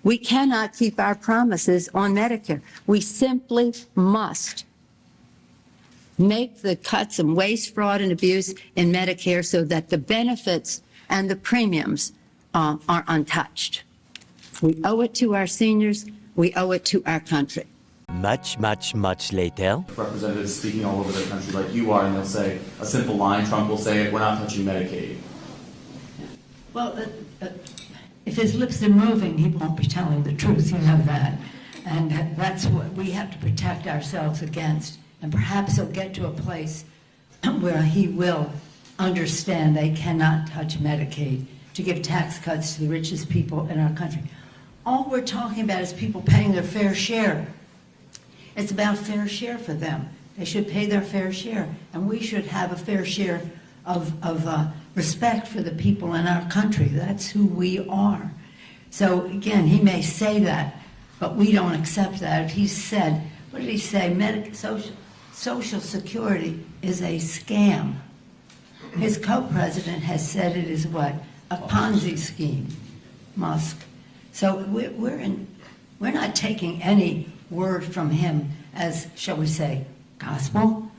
We cannot keep our promises on Medicare. We simply must make the cuts in waste, fraud, and abuse in Medicare so that the benefits and the premiums are untouched. We owe it to our seniors. We owe it to our country. Much later. Representatives speaking all over the country like you are, and they'll say a simple line. Trump will say, we're not touching Medicaid. Well, if his lips are moving, he won't be telling the truth, you know that. And that's what we have to protect ourselves against. And perhaps he'll get to a place where he will understand they cannot touch Medicaid to give tax cuts to the richest people in our country. All we're talking about is people paying their fair share. It's about fair share for them. They should pay their fair share, and we should have a fair share of respect for the people in our country. That's who we are. So again, he may say that, but we don't accept that. If he said, what did he say? Social Security is a scam. His co-president has said it is what? A Ponzi scheme, Musk. So we're not taking any word from him as, shall we say, gospel.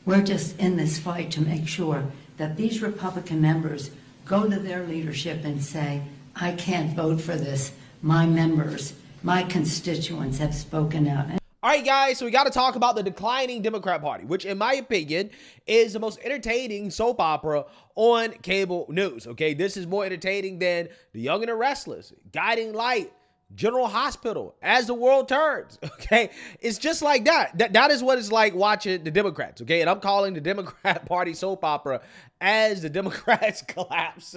We're just in this fight to make sure that these Republican members go to their leadership and say, I can't vote for this. My members, my constituents have spoken out. All right, guys, so we got to talk about the declining Democrat Party, which in my opinion is the most entertaining soap opera on cable news, okay? This is more entertaining than The Young and the Restless, Guiding Light, General Hospital, As the World Turns, okay? It's just like that. That is what it's like watching the Democrats, okay? And I'm calling the Democrat Party soap opera As the Democrats Collapse.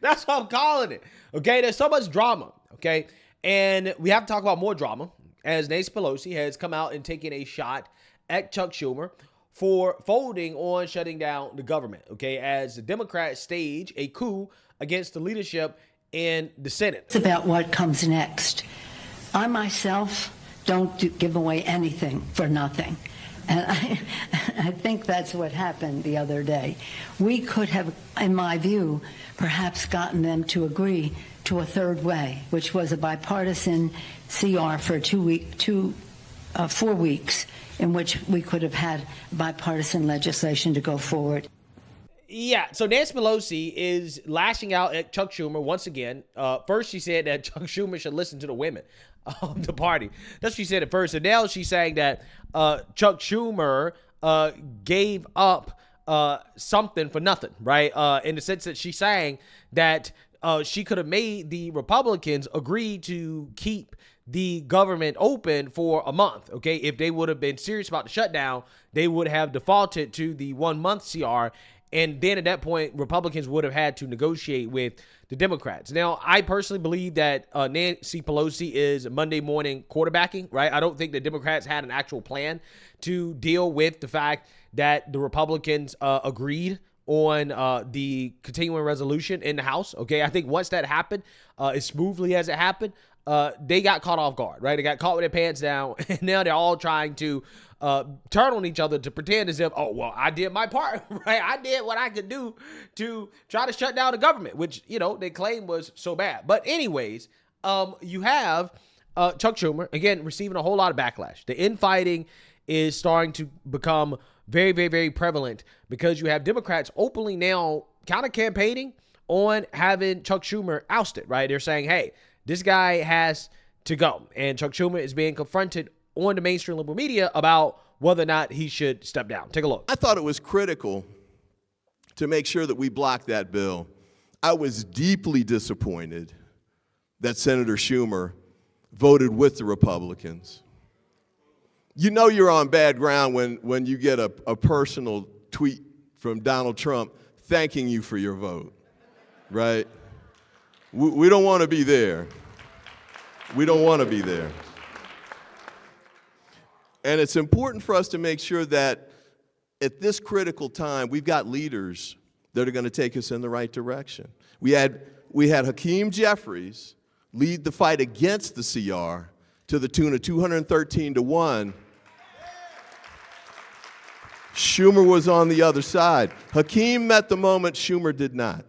That's what I'm calling it, okay? There's so much drama, okay? And we have to talk about more drama, as Nancy Pelosi has come out and taken a shot at Chuck Schumer for folding on shutting down the government, okay, as the Democrats stage a coup against the leadership in the Senate. It's about what comes next. I myself don't give away anything for nothing. And I think that's what happened the other day. We could have, in my view, perhaps gotten them to agree to a third way, which was a bipartisan CR for 4 weeks, in which we could have had bipartisan legislation to go forward. Yeah, so Nancy Pelosi is lashing out at Chuck Schumer once again. First, she said that Chuck Schumer should listen to the women of the party. That's what she said at first. And now she's saying that Chuck Schumer gave up something for nothing, right? In the sense that she's saying that she could have made the Republicans agree to keep the government open for a month, okay? If they would have been serious about the shutdown, they would have defaulted to the 1 month CR. And then at that point, Republicans would have had to negotiate with the Democrats. Now, I personally believe that Nancy Pelosi is Monday morning quarterbacking, right? I don't think the Democrats had an actual plan to deal with the fact that the Republicans agreed on the continuing resolution in the House, okay? I think once that happened, as smoothly as it happened, they got caught off guard, right? They got caught with their pants down, and now they're all trying to turn on each other to pretend as if, oh, well, I did my part, right? I did what I could do to try to shut down the government, which, you know, they claim was so bad. But anyways, you have Chuck Schumer, again, receiving a whole lot of backlash. The infighting is starting to become very, very, very prevalent because you have Democrats openly now kind of campaigning on having Chuck Schumer ousted, right? They're saying, hey, this guy has to go. And Chuck Schumer is being confronted on the mainstream liberal media about whether or not he should step down. Take a look. I thought it was critical to make sure that we blocked that bill. I was deeply disappointed that Senator Schumer voted with the Republicans. You know you're on bad ground when you get a personal tweet from Donald Trump thanking you for your vote, right? We don't want to be there. We don't want to be there. And it's important for us to make sure that at this critical time, we've got leaders that are going to take us in the right direction. We had Hakeem Jeffries lead the fight against the CR to the tune of 213-1. Schumer was on the other side. Hakeem met the moment, Schumer did not.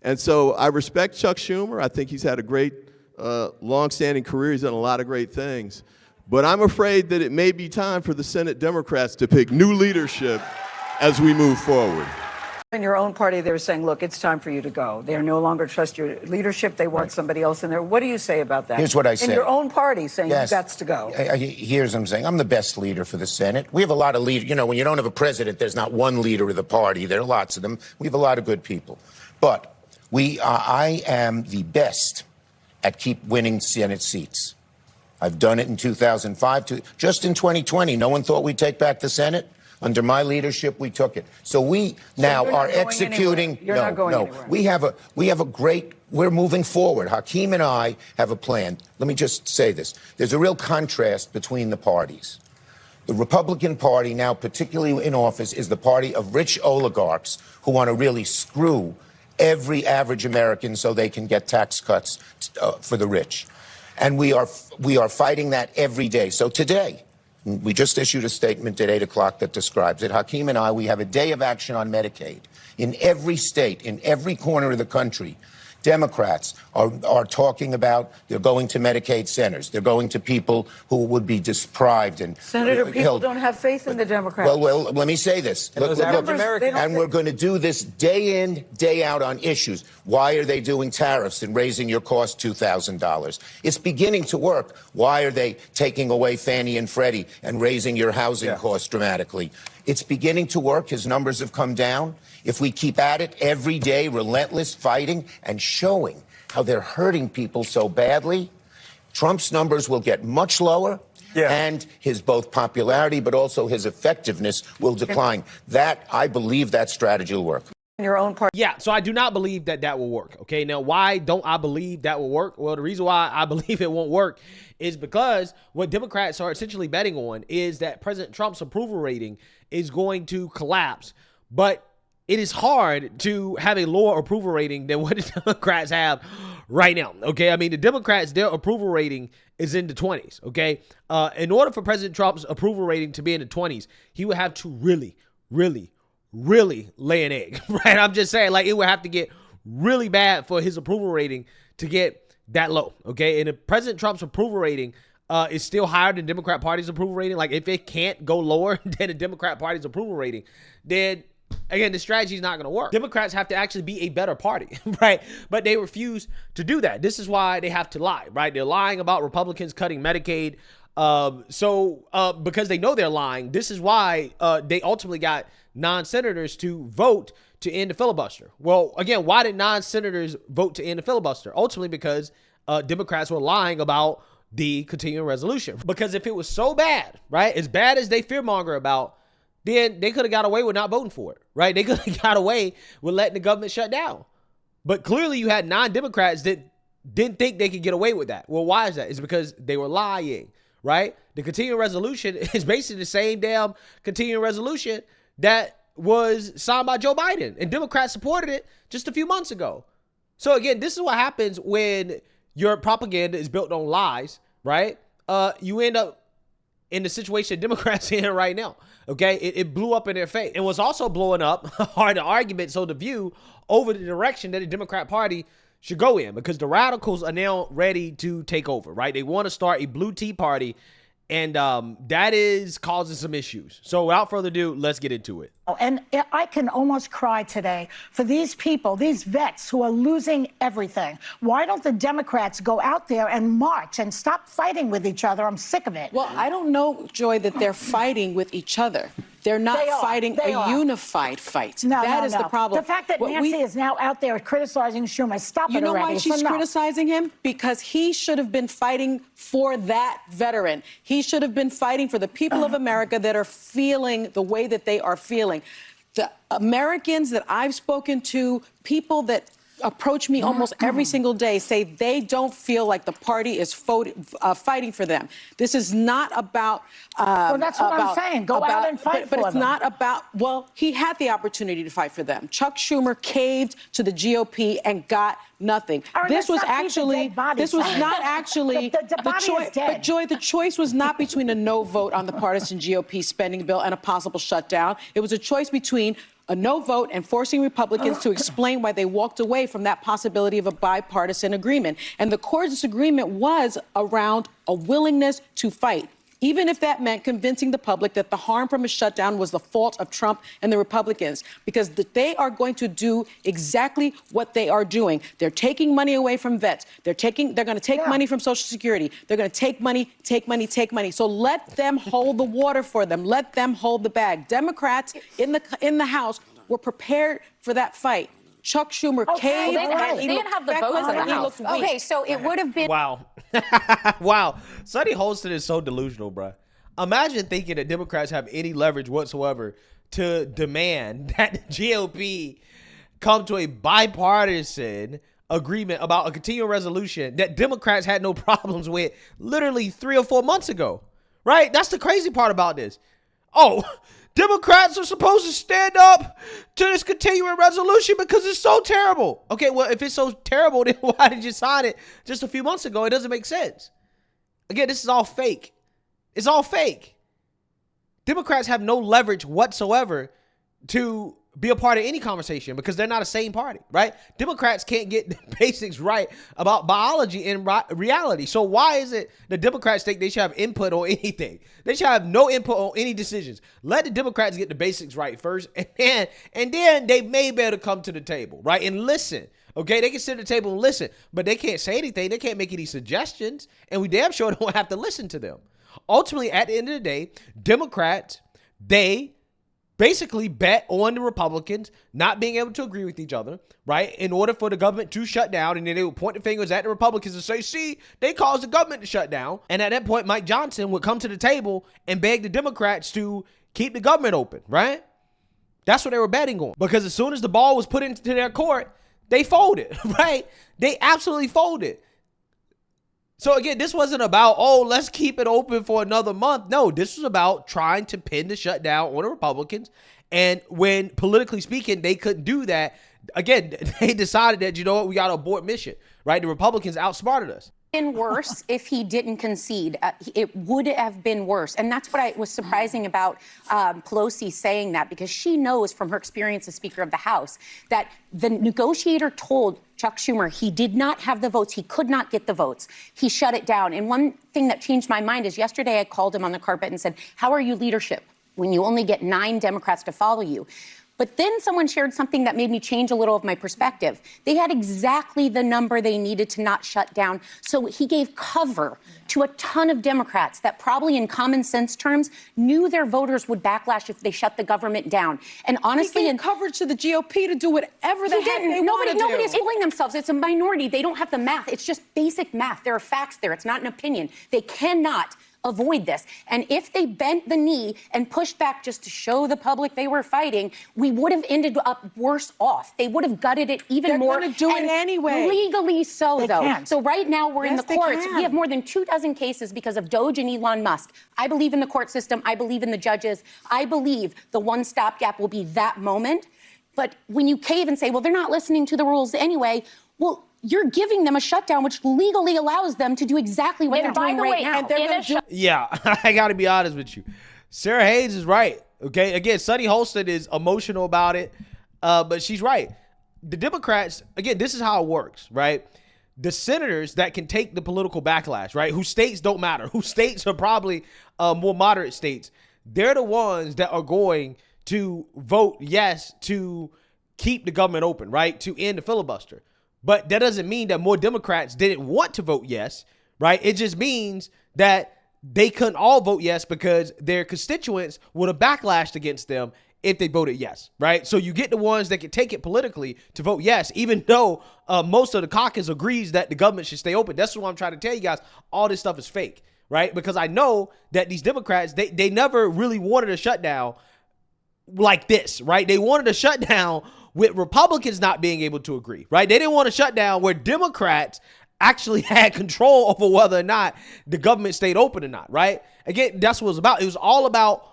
And so I respect Chuck Schumer. I think he's had a great longstanding career. He's done a lot of great things. But I'm afraid that it may be time for the Senate Democrats to pick new leadership as we move forward. In your own party, they're saying, look, it's time for you to go. They no longer trust your leadership. They want somebody else in there. What do you say about that? Here's what I say. In your own party saying Yes. you've got to go. Here's what I'm saying. I'm the best leader for the Senate. We have a lot of leaders. You know, when you don't have a president, there's not one leader of the party. There are lots of them. We have a lot of good people. But I am the best at keep winning Senate seats. I've done it in 2005. Just in 2020, no one thought we'd take back the Senate. Under my leadership, we took it. So we now are executing. You're not going anywhere. We have a great. We're moving forward. Hakeem and I have a plan. Let me just say this. There's a real contrast between the parties. The Republican Party now, particularly in office, is the party of rich oligarchs who want to really screw every average American so they can get tax cuts for the rich. And we are fighting that every day. So today, we just issued a statement at 8 o'clock that describes it. Hakeem and I, we have a day of action on Medicaid. In every state, in every corner of the country, Democrats are talking about they're going to Medicaid centers. They're going to people who would be deprived and Senator, people don't have faith in the Democrats. Well, let me say this. Look, and we're going to do this day in, day out on issues. Why are they doing tariffs and raising your cost $2,000? It's beginning to work. Why are they taking away Fannie and Freddie and raising your housing costs dramatically? It's beginning to work. His numbers have come down. If we keep at it every day, relentless fighting and showing how they're hurting people so badly, Trump's numbers will get much lower. And his both popularity but also his effectiveness will decline. I believe that strategy will work. In your own party. Yeah, so I do not believe that will work. Okay, now why don't I believe that will work? Well, the reason why I believe it won't work is because what Democrats are essentially betting on is that President Trump's approval rating is going to collapse. But it is hard to have a lower approval rating than what the Democrats have right now. Okay, I mean, the Democrats, their approval rating is in the 20s. Okay, in order for President Trump's approval rating to be in the 20s, he would have to really lay an egg, right? I'm just saying, like, it would have to get really bad for his approval rating to get that low. Okay, and if President Trump's approval rating is still higher than Democrat Party's approval rating, like if it can't go lower than the Democrat Party's approval rating, then again, the strategy is not going to work. Democrats have to actually be a better party, right? But they refuse to do that. This is why they have to lie, right? They're lying about Republicans cutting Medicaid. Because they know they're lying, this is why they ultimately got non-senators to vote to end the filibuster. Well, again, why did non-senators vote to end the filibuster? Ultimately because Democrats were lying about the continuing resolution. Because if it was so bad, right, as bad as they fearmonger about, then they could have got away with not voting for it, right? They could have got away with letting the government shut down. But clearly you had non-Democrats that didn't think they could get away with that. Well, why is that? It's because they were lying, right? The continuing resolution is basically the same damn continuing resolution that was signed by Joe Biden, and Democrats supported it just a few months ago. So again, this is what happens when your propaganda is built on lies, right? You end up in the situation Democrats are in right now. Okay, it blew up in their face. And what's also blowing up are the arguments, so the view over the direction that the Democrat Party should go in, because the radicals are now ready to take over, right? They want to start a blue tea party, and that is causing some issues. So without further ado, let's get into it. And I can almost cry today for these people, these vets who are losing everything. Why don't the Democrats go out there and march and stop fighting with each other? I'm sick of it. Well, I don't know, Joy, that they're fighting with each other. They're not fighting a unified fight. That is the problem. The fact that Nancy is now out there criticizing Schumer, stop it already. You know why she's criticizing him? Because he should have been fighting for that veteran. He should have been fighting for the people of America that are feeling the way that they are feeling. The Americans that I've spoken to, people that approach me almost every single day, say they don't feel like the party is fighting for them. This is not about... well, that's what I'm saying. Go out and fight for them. But it's not about... Well, he had the opportunity to fight for them. Chuck Schumer caved to the GOP and got nothing. Right, this was actually... This was not actually... the choice. But, Joy, the choice was not between a no vote on the partisan GOP spending bill and a possible shutdown. It was a choice between a no vote and forcing Republicans to explain why they walked away from that possibility of a bipartisan agreement. And the core disagreement was around a willingness to fight, even if that meant convincing the public that the harm from a shutdown was the fault of Trump and the Republicans, because they are going to do exactly what they are doing. They're taking money away from vets. They're going to take money from Social Security. They're going to take money. So let them hold the water for them. Let them hold the bag. Democrats in the House were prepared for that fight. Chuck Schumer caved. They didn't have the votes in the House. Okay, so it would have been. Wow. Wow. Sonny Holston is so delusional, bro. Imagine thinking that Democrats have any leverage whatsoever to demand that the GOP come to a bipartisan agreement about a continuing resolution that Democrats had no problems with literally 3 or 4 months ago, right? That's the crazy part about this. Oh, Democrats are supposed to stand up to this continuing resolution because it's so terrible. Okay, well, if it's so terrible, then why did you sign it just a few months ago? It doesn't make sense. Again, this is all fake. It's all fake. Democrats have no leverage whatsoever to be a part of any conversation because they're not a sane party, right? Democrats can't get the basics right about biology in reality. So why is it the Democrats think they should have input on anything? They should have no input on any decisions. Let the Democrats get the basics right first, and then they may be able to come to the table, right? And listen. Okay, they can sit at the table and listen, but they can't say anything. They can't make any suggestions, and we damn sure don't have to listen to them. Ultimately, at the end of the day, Democrats, they basically bet on the Republicans not being able to agree with each other, right, in order for the government to shut down. And then they would point the fingers at the Republicans and say, see, they caused the government to shut down. And at that point, Mike Johnson would come to the table and beg the Democrats to keep the government open, right? That's what they were betting on. Because as soon as the ball was put into their court, they folded, right? They absolutely folded. So again, this wasn't about, oh, let's keep it open for another month. No, this was about trying to pin the shutdown on the Republicans. And when, politically speaking, they couldn't do that, again, they decided that, you know what, we got to abort mission, right? The Republicans outsmarted us. Been worse if he didn't concede. It would have been worse. And that's what was surprising about Pelosi saying that, because she knows from her experience as Speaker of the House that the negotiator told Chuck Schumer he did not have the votes. He could not get the votes. He shut it down. And one thing that changed my mind is yesterday I called him on the carpet and said, how are you leadership when you only get 9 Democrats to follow you? But then someone shared something that made me change a little of my perspective. They had exactly the number they needed to not shut down. So he gave cover to a ton of Democrats that probably in common sense terms knew their voters would backlash if they shut the government down. And honestly, he gave coverage to the GOP to do whatever the heck they want to do. Nobody's fooling themselves. It's a minority. They don't have the math. It's just basic math. There are facts there. It's not an opinion. They cannot avoid this. And if they bent the knee and pushed back just to show the public they were fighting, we would have ended up worse off. They would have gutted it even more. They're going to do it anyway. Legally so, they though. Can. So right now we're in the courts. We have more than 24 cases because of Doge and Elon Musk. I believe in the court system. I believe in the judges. I believe the one stopgap will be that moment. But when you cave and say, well, they're not listening to the rules anyway, well, you're giving them a shutdown, which legally allows them to do exactly what they're doing right now. And they're yeah, I got to be honest with you. Sarah Hayes is right. Okay, again, Sonny Holston is emotional about it, but she's right. The Democrats, again, this is how it works, right? The senators that can take the political backlash, right, whose states don't matter, whose states are probably more moderate states, they're the ones that are going to vote yes to keep the government open, right, to end the filibuster. But that doesn't mean that more Democrats didn't want to vote yes, right? It just means that they couldn't all vote yes because their constituents would have backlashed against them if they voted yes, right? So you get the ones that can take it politically to vote yes, even though most of the caucus agrees that the government should stay open. That's what I'm trying to tell you guys. All this stuff is fake, right? Because I know that these Democrats, they never really wanted a shutdown like this, right? They wanted a shutdown with Republicans not being able to agree, right? They didn't want a shutdown where Democrats actually had control over whether or not the government stayed open or not, right? Again, that's what it was about. It was all about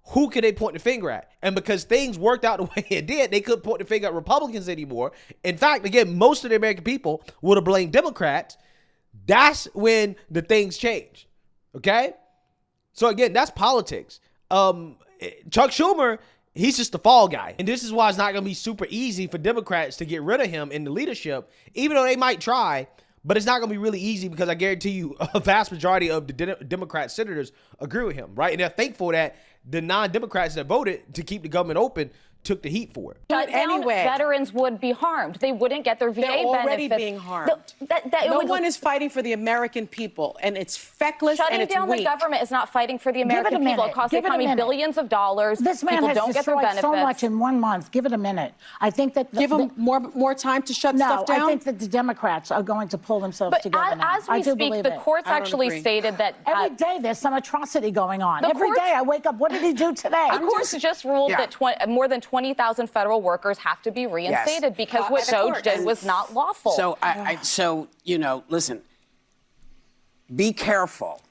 who could they point the finger at? And because things worked out the way it did, they couldn't point the finger at Republicans anymore. In fact, again, most of the American people would have blamed Democrats. That's when the things changed, okay? So again, that's politics. Chuck Schumer He's just the fall guy. And this is why it's not going to be super easy for Democrats to get rid of him in the leadership, even though they might try. But it's not going to be really easy because I guarantee you a vast majority of the Democrat senators agree with him, right? And they're thankful that the non-Democrats that voted to keep the government open took the heat for it. But anyway, veterans would be harmed. They wouldn't get their VA They're already benefits. being harmed. No one is fighting for the American people, and it's feckless and it's down weak. the government is not fighting for the American people. It costs the economy billions of dollars. This man people has don't get their destroyed benefits. so much in 1 month. Give it a minute. I think that give them more time to shut stuff down. No, I think that the Democrats are going to pull themselves but together now. As we speak, the courts actually stated that every day there's some atrocity going on. Every day I wake up. What did he do today? The courts just ruled that more than 20,000 federal workers have to be reinstated because what Doge did was not lawful. So listen, be careful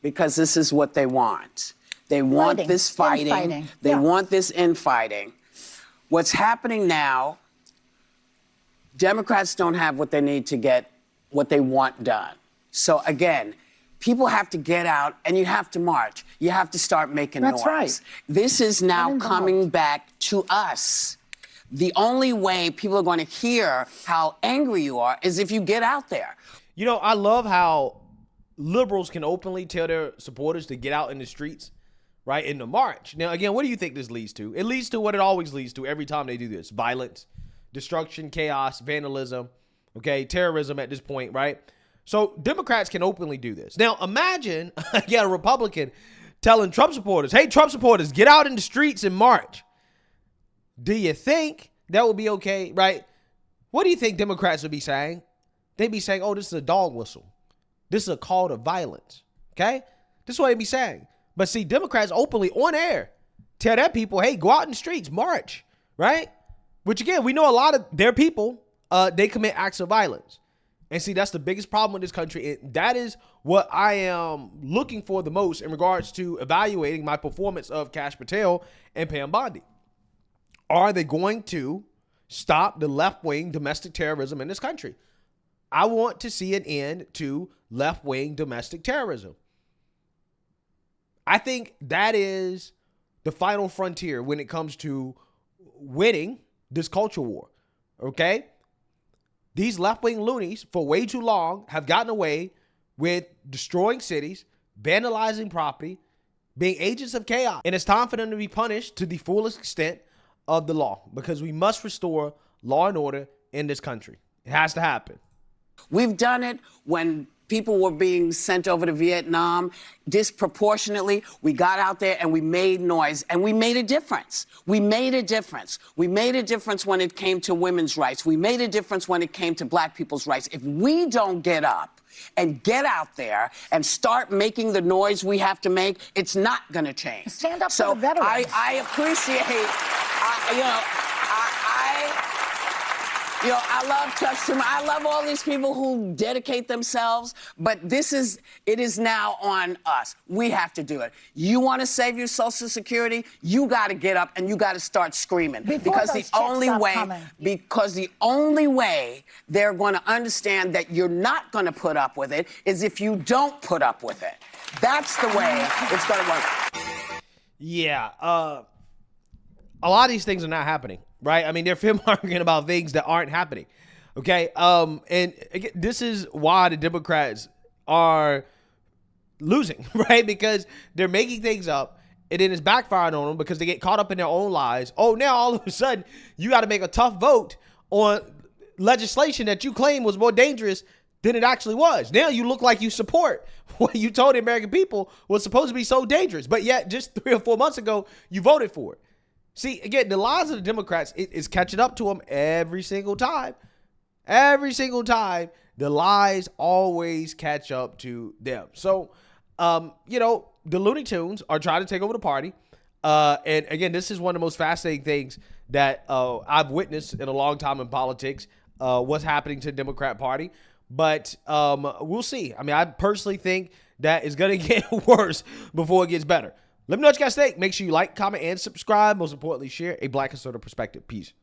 because this is what they want. They want this fighting. They want this infighting. What's happening now, Democrats don't have what they need to get what they want done. So again, people have to get out and you have to march. You have to start making noise. That's right. This is now coming back to us. The only way people are going to hear how angry you are is if you get out there. You know, I love how liberals can openly tell their supporters to get out in the streets, right, in the march. Now, again, what do you think this leads to? It leads to what it always leads to every time they do this. Violence, destruction, chaos, vandalism, okay, terrorism at this point, right? So Democrats can openly do this. Now, imagine, a Republican telling Trump supporters, hey, Trump supporters, get out in the streets and march. Do you think that would be okay, right? What do you think Democrats would be saying? They'd be saying, oh, this is a dog whistle. This is a call to violence, okay? This is what they'd be saying. But see, Democrats openly on air tell their people, hey, go out in the streets, march, right? Which, again, we know a lot of their people, they commit acts of violence. And see, that's the biggest problem in this country. And that is what I am looking for the most in regards to evaluating my performance of Kash Patel and Pam Bondi. Are they going to stop the left-wing domestic terrorism in this country? I want to see an end to left-wing domestic terrorism. I think that is the final frontier when it comes to winning this culture war, okay? These left-wing loonies, for way too long, have gotten away with destroying cities, vandalizing property, being agents of chaos. And it's time for them to be punished to the fullest extent of the law, because we must restore law and order in this country. It has to happen. We've done it when people were being sent over to Vietnam disproportionately. We got out there and we made noise and we made a difference. We made a difference. We made a difference when it came to women's rights. We made a difference when it came to black people's rights. If we don't get up and get out there and start making the noise we have to make, it's not going to change. Stand up for the veterans. I appreciate, I love Chuck Schumer. I love all these people who dedicate themselves, but it is now on us. We have to do it. You want to save your Social Security? You got to get up and you got to start screaming. Because the only way they're going to understand that you're not going to put up with it is if you don't put up with it. That's the way it's going to work. Yeah, a lot of these things are not happening, right? I mean, they're fear-mongering about things that aren't happening, okay? And again, this is why the Democrats are losing, right? Because they're making things up, and then it's backfiring on them because they get caught up in their own lies. Oh, now all of a sudden, you got to make a tough vote on legislation that you claim was more dangerous than it actually was. Now you look like you support what you told the American people was supposed to be so dangerous, but yet just 3 or 4 months ago, you voted for it. See, again, the lies of the Democrats is catching up to them every single time. Every single time, the lies always catch up to them. So, the Looney Tunes are trying to take over the party. And again, this is one of the most fascinating things that I've witnessed in a long time in politics, what's happening to the Democrat Party. But we'll see. I mean, I personally think that it's going to get worse before it gets better. Let me know what you guys think. Make sure you like, comment, and subscribe. Most importantly, share a Black conservative perspective. Peace.